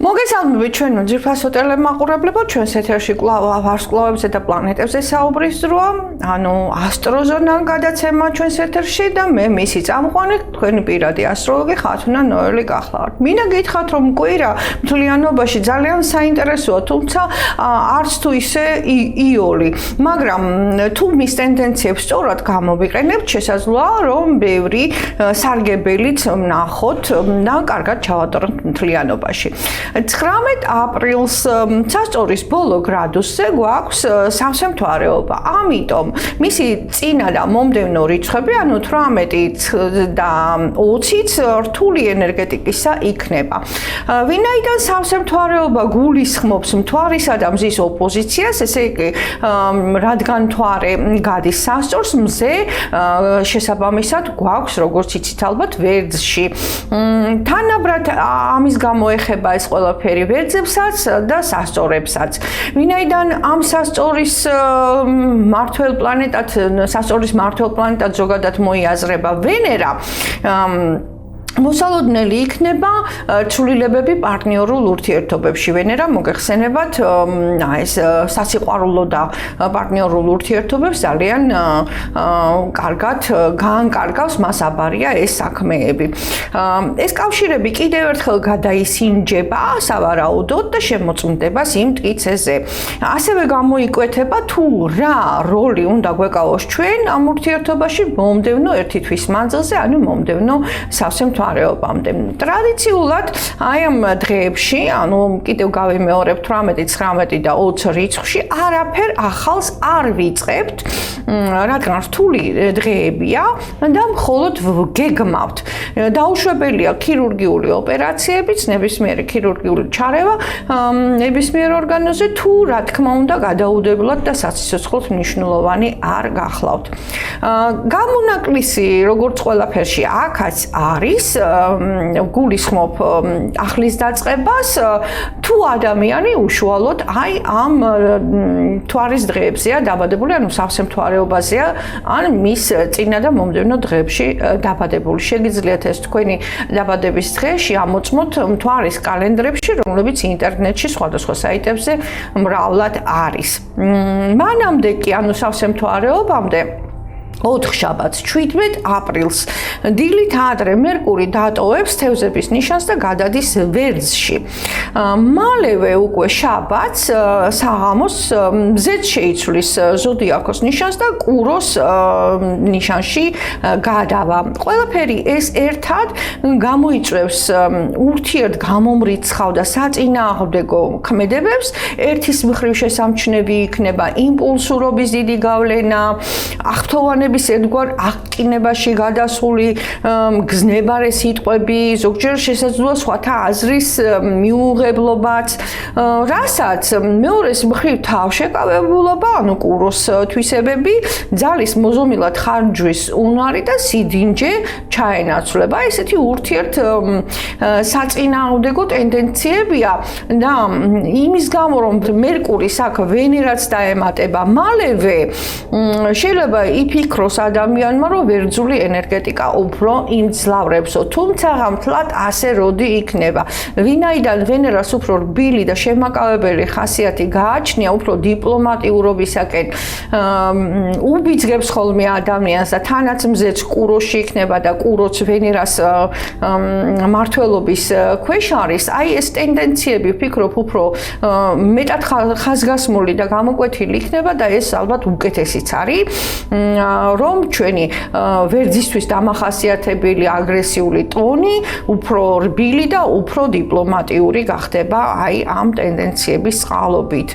მოგესალმებით ჩვენ ძირფასო ტელემაყურებლებო, ჩვენს ეთერში კვლავ ვარსკვლავებზე და პლანეტებზე საუბრის დროა, ანუ ასტროზონან გადაცემა ჩვენს ეთერში და მე მისი წამყვანი, თქვენი პირადი ასტროლოგი ხათუნა ნოელი გახლავართ. მინდა გითხრათ, რომ კვირა მთლიანობაში ძალიან საინტერესოა, თუმცა არც თუ ისე იოლი, მაგრამ თუ მის ტენდენციებს სწორად გამოვიყენებთ, შესაძლოა, რომ ბევრი სარგებელიც ვნახოთ და კარგად ჩავატაროთ მთლიანობაში. 19 აპრილს სასწორის ბოლო გრადუსზე გვაქვს სავსე მთვარეობა. ამიტომ მისი წინა და მომდევნო რიცხვები, ანუ 18-იც და 20-იც რთული ენერგეტიკისა იქნება. ვინაიდან სავსე მთვარეობა გულისხმობს მთვარისა და მზის ოპოზიციას, ესე იგი, რადგან მთვარე გადის სასწორს, მზე შესაბამისად გვაქვს, როგორც იცით ალბათ, ვერძში. თანაბრად ამის გამო ეხება ეს ყველაფერი ვერძებსაც და სასწორებსაც. ვინაიდან ამ სასწორის მმართველ პლანეტად ზოგადად მოიაზრება ვენერა, მოსალოდნელი იქნება ცვლილებები პარტნიორულ ურთიერთობებში. ვენერა მოგეხსენებათ, ეს სასიყვარულო და პარტნიორულ ურთიერთობებს ძალიან კარგად გაანკარგავს, მას აბარია ეს საქმეები. ეს კავშირები კიდევ ერთხელ გადაისინჯება სავარაუდოდ და შემოწმდება იმ მტკიცეზე. ასევე გამოიკვეთება თუ რა როლი უნდა გვეკავოს ჩვენ ამ ურთიერთობაში მომდევნო ერთი თვის მანძილზე, ანუ მომდევნო სავსე ტრადიციულად აი ამ დღეებში, ანუ კიდევ გავიმეორებ 18, 19 და 20 რიცხვში არაფერ ახალს არ ვიწყებთ, რადგან რთული დღეებია და მხოლოდ გეგმავთ. დაუშვებელია ქირურგიული ოპერაციებიც, ნებისმიერი ქირურგიული ჩარევა ნებისმიერ ორგანოზე, თუ რა თქმა უნდა გადაუდებლად და საციცოცხლოდ მნიშვნელოვანი არ გახლავთ. გამონაკლისი როგორც ყველაფერში აქაც არის, გულისხმობ ახლის დაწყებას, თუ ადამიანი უშუალოდ აი ამ მთვარის დღეებზეა დაბადებული, ანუ სავსე მთვარეობაზეა, ან მის წინა და მომდევნო დღეებში დაბადებული. შეგიძლიათ ეს თქვენი დაბადების დღე შეამოწმოთ მთვარის კალენდრებში, რომლებიც ინტერნეტში სხვადასხვა საიტებზე მრავლად არის. მანამდე კი, ანუ სავსე მთვარეობამდე 4 შაბათს 17 აპრილს დილით ადრე მერკური დატოვებს თევზების ნიშანს და გადადის ვერძში. მალევე უკვე შაბათს საღამოს მზეც შეიცვლის ზოდიაქოს ნიშანს და კუროს ნიშანში გადავა. ყველაფერი ეს ერთად გამოიწვევს ურთიერთგამომრიცხავ და საწინააღმდეგო ქმედებებს. ერთის მხრივ შესამჩნევი იქნება იმპულსურობის დიდი გავლენა, აღფრთოვანების ერთგვარ აღკინებაში გადასული გზნებარე სიტყვები, ზოგჯერ შესაძლოა სხვათა აზრის მიუღებლობაც, რასაც მეორეს მხრივ თავშეკავებულობა, ანუ კუროს თვისებები, ძალის მოზომილად ხარჯვის უნარი და სიდინჯე ჩაენაცვლება. ესეთი ურთიერთ საწინააღმდეგო ტენდენციებია და იმის გამო, რომ მერკურის აქ ვენერაც დაემატება, მალევე შეიძლება იფიქროს ადამიანმა, რომ ვერძული ენერგეტიკა უფრო იმძლავრებსო, თუმცა მთლად ასე როდი იქნება. ვინაიდან ვენერას უფრო რბილი და შემაკავებელი ხასიათი გააჩნია, უფრო დიპლომატიურობისაკენ უბიძგებს ხოლმე ადამიანს და თანაც მზეც კუროში იქნება და კუროც ვენერას მმართველობის ქვეშ არის. აი ეს ტენდენციები ვფიქრობ უფრო მეტად ხაზგასმული და გამოკვეთილი იქნება და ეს ალბათ უკეთესიც არის, რომ ჩვენი ვერძისთვის დამახასიათებელი აგრესიული ტონი უფრო რბილი და უფრო დიპლომატიური გახდება აი ამ ტენდენციების წყალობით.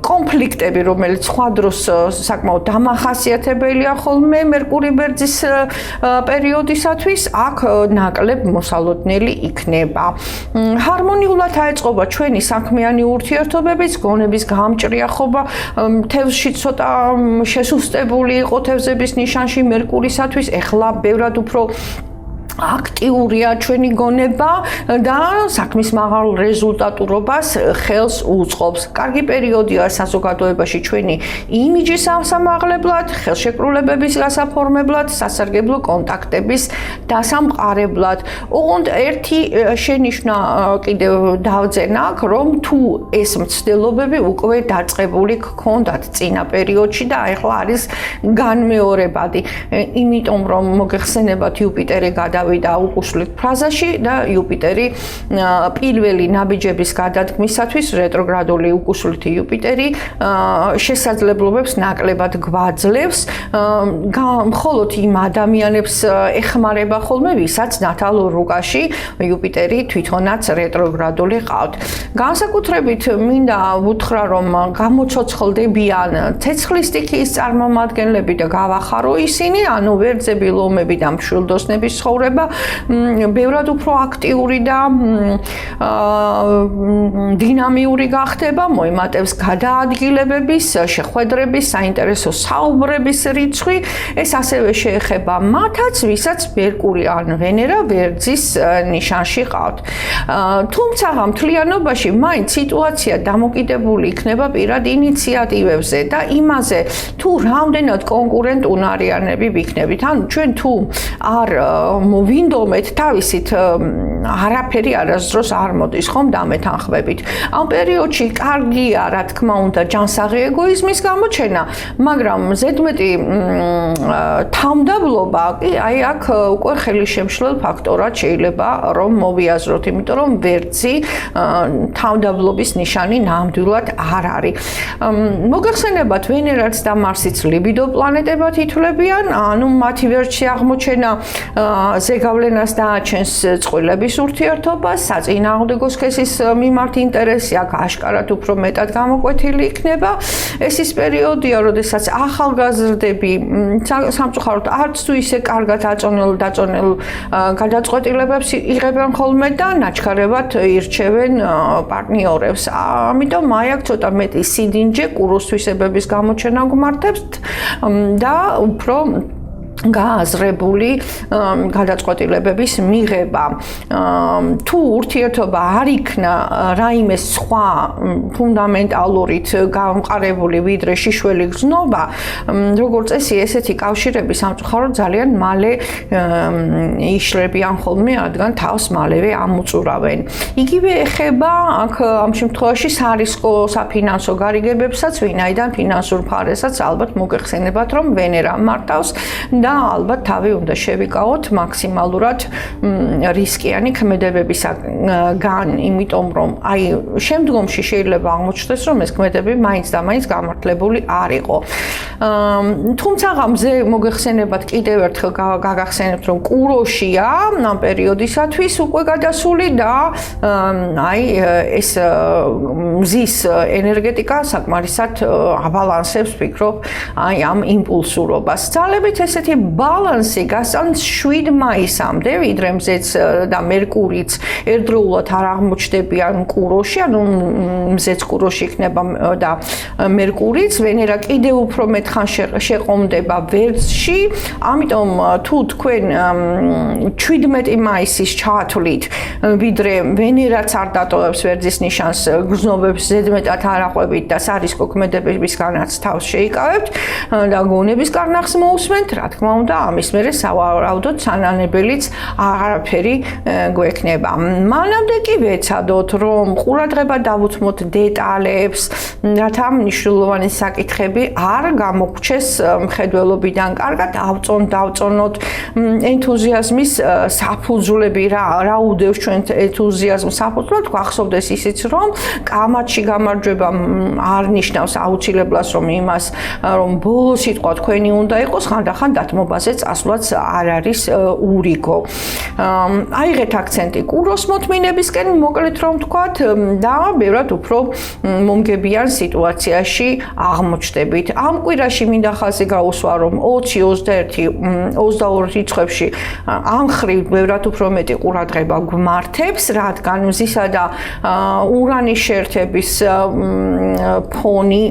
კონფლიქტები, რომელიც სხვა დროს საკმაოდ დამახასიათებელია ხოლმე მერკური ვერძის პერიოდისათვის, აქ ნაკლებ მოსალოდნელი იქნება. ჰარმონიულად აეწყობა ჩვენი საქმიანი ურთიერთობებიც, გონების გამჭრიახობა, თევზში ცოტა შესუსტებული იყო თევზების ნიშანში მერკურისათვის, ეხლა ბევრად უფრო აქტიურია ჩვენი გონება და საქმის მაღალ რეზულტატურობას ხელს უწყობს. კარგი პერიოდია საზოგადოებაში ჩვენი იმიჯის ასამაღლებლად, ხელშეკრულებების გასაფორმებლად, სასარგებლო კონტაქტების დასამყარებლად. ოღონდ ერთი შენიშვნა კიდევ დავძენა აქ, რომ თუ ეს მცდელობები უკვე დაწყებული გქონდათ წინა პერიოდში და ახლა არის განმეორებადი. იმიტომ რომ მოგეხსენებათ იუპიტერი გადავიდა უკუსლით ფაზაში და იუპიტერი პირველი ნაბიჯების გადადგმისათვის რეტროგრადული უკუსლითი იუპიტერი შესაძლებლობებს ნაკლებად გვაძლევს მხოლოდ იმ ადამიანებს ეხმარება ხოლმე ვისაც ნათალ რუკაში იუპიტერი თვითონაც რეტროგრადული ყავთ. განსაკუთრებით მინდა ვუთხრა რომ გამოცოცხლდებიან ცეცხლის სტიქიის წარმომადგენლები და გავახარო ისინი, ანუ ვერძები, ლომები და მშვილდოსნების ცხოვრება ბევრად უფრო აქტიური და დინამიური გახდება, მოიმატებს გადაადგილებების, შეხვედრების, საინტერესო საუბრების რიცხვი. ეს ასევე შეეხება მათაც, ვისაც მერკური ან ვენერა ვერძის ნიშანში ყავთ. თუმცა მთლიანობაში მაინც სიტუაცია დამოკიდებული იქნება პირად ინიციატივებზე და იმაზე, თუ რამდენად კონკურენტუნარიანები ვიქნებით. ანუ ჩვენ თუ არ მოვინდომეთ თავისით არაფერი არასდროს არ მოდის ხომ დამეთანხმებით. ამ პერიოდში კარგია, რა თქმა უნდა, ჯანსაღი ეგოიზმის გამოჩენა, მაგრამ ზედმეტი თავმდაბლობა კი აი აქ უკვე ხელისშემშლელ ფაქტორად შეიძლება რომ მოვიაზროთ, იმიტომ რომ ვერძი თავმდაბლობის ნიშანი ნამდვილად არ არის. მოგეხსენებათ, ვენერაც და მარსიც ლიბიდო პლანეტებად ითვლებიან, ანუ მათი ვერტში აღმოჩენა ზეგავლენას დააჩენს წყვილების ურთიერთობას, საწინააღმდეგო სქესის მიმართ ინტერესი აქ აშკარად უფრო მეტად გამოკვეთილი იქნება. ეს ის პერიოდია, როდესაც ახალგაზრდები სამწუხაროდ არც თუ ისე კარგად დაწონილ გადაწყვეტილებებს იღებენ ხოლმე და ნაჩქარებად ირჩევენ პარტნიორებს. ამიტომ აი აქ ცოტა მეტი სიდინჯე კუროს თვისებების გამოჩენა გვმართებს და უფრო გააზრებული გადაწყვეტილებების მიღება. თუ ურთიერთობა არ იქნა რაიმე სხვა ფუნდამენტალურით გამყარებული ვიდრე შიშველი გზნობა, როგორც წესი ესეთი კავშირები სამწუხაროდ ძალიან მალე იშლებიან ხოლმე, რადგან თავს მალევე ამოწურავენ. იგივე ეხება აქ ამ შემთხვევაში სარისკო საფინანსო გარიგებებსაც, ვინაიდან ფინანსურ მხარესაც ალბათ მოგეხსენებათ, რომ ვენერა მართავს და ალბათ თავი უნდა შევიკავოთ მაქსიმალურად რისკიანი ქმედებებისგან, იმიტომ რომ აი შემდგომში შეიძლება აღმოჩნდეს, რომ ეს ქმედები მაინც და მაინც გამართლებული არ იყო. თუმცა მზე მოგეხსენებათ კიდევ ერთხელ გაგახსენებთ, რომ კუროშია ამ პერიოდისათვის უკვე გადასული და აი ეს მზის ენერგეტიკა საკმარისად აბალანსებს, ვფიქრობ, აი ამ იმპულსურობას. ძალებით ესეთი ბალანსი გასწავლს 7 მაისამდე, ვიდრე მზეც და მერკურიც ერთდროულად არ აღმოჩნდებიან კუროში, ანუ მზეც კუროში იქნება და მერკურიც, ვენერა კიდევ უფრო მეტხან შეყომდება ვერძში, ამიტომ თუ თქვენ 17 მაისის ჩათვლით, ვიდრე ვენერაც არ დატოვებს ვერძის ნიშანს, გზნობებს ზედმეტად არ აყვებით და სარისკო ქმედებებისგანაც თავს შეიკავებთ და გონების კარნახს მოусმენთ, რა თქმა უნდა, ამის მერე სავარაუდოდ სანანებელიც აღარაფერი გვექნება. მანამდე კი ვეცადოთ, რომ ყურადღება დავუთმოთ დეტალებს, რათა მნიშვნელოვანი საკითხები არ გამოგრჩეს მხედველობიდან. კარგად დავწონოთ ენთუზიაზმის საფუძვლები, რა უდევს ჩვენ ენთუზიაზმს საფუძვლად, გვახსოვდეს ისიც, რომ კამათში გამარჯვება არ ნიშნავს აუცილებლად, რომ იმას, რომ ბოლო სიტყვა თქვენი უნდა იყოს, ხანდახან დათმობაზე წასვლაც არ არის ურიგო. აიღეთ აქცენტი კუროს მოთმინებისკენ, მოკლედ რომ ვთქვათ, და ბევრად უფრო მომგებიან სიტუაციაში აღმოჩნდებით. ამ კვირაში მინდა ხაზი გაუსვა, რომ 20, 21, 22 რიცხვებში ამ ხრივ ბევრად უფრო მეტი ყურადღება გვმართებს, რადგან მზისა და ურანის შეერთების ფონი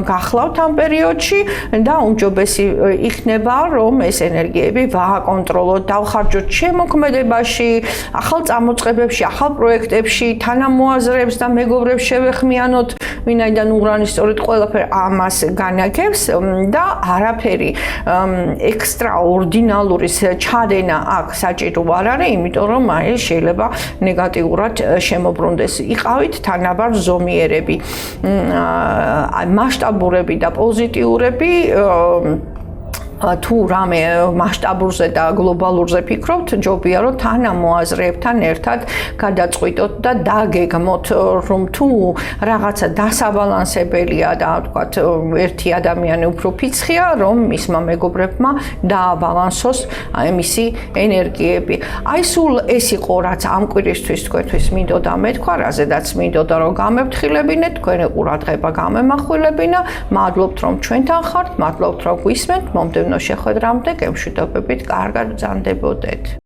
გახლავთ ამ პერიოდში და უმჯობესი იქნება, რომ რომ ეს ენერგიები ვააკონტროლოთ, დავხარჯოთ შემოქმედებაში, ახალ წამოწყებებში, ახალ პროექტებში, თანამოაზრეებს და მეგობრებს შევეხმიანოთ, ვინაიდან ურანი სწორედ ყველაფერ ამას განაგებს და არაფერი ექსტრაორდინალური ჩადენა აქ საჭირო არ არის, იმიტომ რომ აი შეიძლება ნეგატიურად შემოbrunდეს. იყავით თანაბარ ზომიერები, მასშტაბურები და პოზიტიურები თუ რამე მასშტაბურზე და გლობალურზე ფიქრობთ, ჯობია რომ თანამოაზრეებთან ერთად გადაწყვიტოთ და დაგეგმოთ, რომ თუ რაღაცა დასაბალანსებელია და ვთქვათ, ერთი ადამიანი უფრო ფიცხია, რომ მისმა მეგობრებმა დააბალანსოს მისი ენერგიები. აი სულ ეს იყო, რაც ამ კვირისთვის თქვენთვის მინდოდა მეთქვა, რაზედაც მინდოდა რომ გამეფრთხილებინეთ, თქვენი ყურადღება გამემახვილებინა. მადლობთ რომ ჩვენთან ხართ, მადლობთ რომ გვისმენთ. მომდევნო შეხვედრამდე გემშვიდობებით, კარგად ბრძანდებოდეთ.